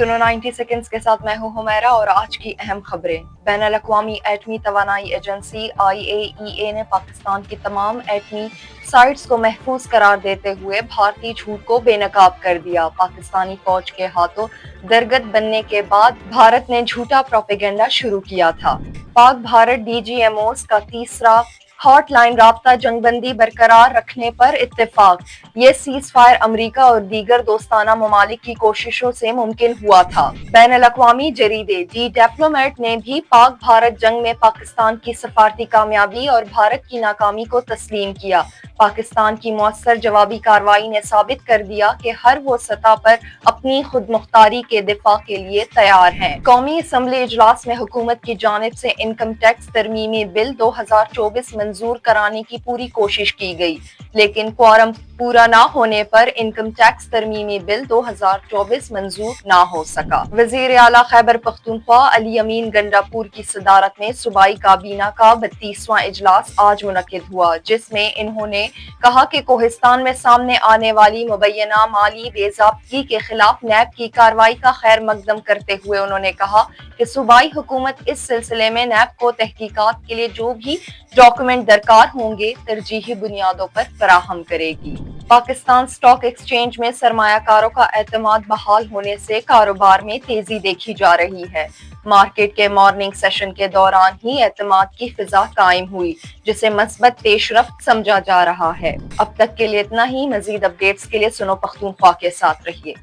पख्तूनों 90 seconds के साथ मैं हूं हुमैरा और आज की अहम खबरें। बैनुल अक़वामी एटमी तवानाई एजेंसी IAEA ने पाकिस्तान की तमाम एटमी साइट्स को महफूज करार देते हुए भारतीय झूठ को बेनकाब कर दिया। पाकिस्तानी फौज के हाथों दरगत बनने के बाद भारत ने झूठा प्रोपेगेंडा शुरू किया था। पाक भारत DGMOs का तीसरा हॉटलाइन राब्ता जंगबंदी बरकरार रखने पर इत्तेफाक। ये सीज फायर अमरीका और दीगर दोस्ताना ममालिक की कोशिशों से मुमकिन हुआ था। बैनुल अक़वामी जरीदे दी डिप्लोमेट ने भी पाक भारत जंग में पाकिस्तान की सफारती कामयाबी और भारत की नाकामी को तस्लीम किया। पाकिस्तान की मौसर जवाबी कार्रवाई ने साबित कर दिया कि हर वो सतह पर अपनी खुद मुख्तारी के दिफा के लिए तैयार है। कौमी असम्बली इजलास में हुकूमत की जानिब से इनकम टैक्स तरमीमी बिल 2024 मंजूर कराने की पूरी कोशिश की गई, लेकिन क्वारम पूरा ना होने पर इनकम टैक्स तरमीमी बिल 2024 मंजूर ना हो सका। वजीर आला खैबर पख्तूनख्वा अली अमीन गंडापुर की सदारत में सूबाई काबीना का 32वां इजलास आज मुनक्किद हुआ, जिसमें इन्होंने कहा कि कोहिस्तान में सामने आने वाली मुबैना माली बेज़ाब्तगी के खिलाफ नैब की कार्रवाई का खैर मकदम करते हुए उन्होंने कहा कि सूबाई हुकूमत इस सिलसिले में नैब को तहकीकात के लिए जो भी डॉक्यूमेंट दरकार होंगे तरजीही बुनियादों पर फराहम करेगी। पाकिस्तान स्टॉक एक्सचेंज में सरमायाकारों का एतमाद बहाल होने से कारोबार में तेजी देखी जा रही है। मार्केट के मॉर्निंग सेशन के दौरान ही एतमाद की फिजा कायम हुई, जिसे मस्बत पेशरफ्त समझा जा रहा है। अब तक के लिए इतना ही। मजीद अपडेट्स के लिए सुनो पख्तूनख्वा के साथ रहिए।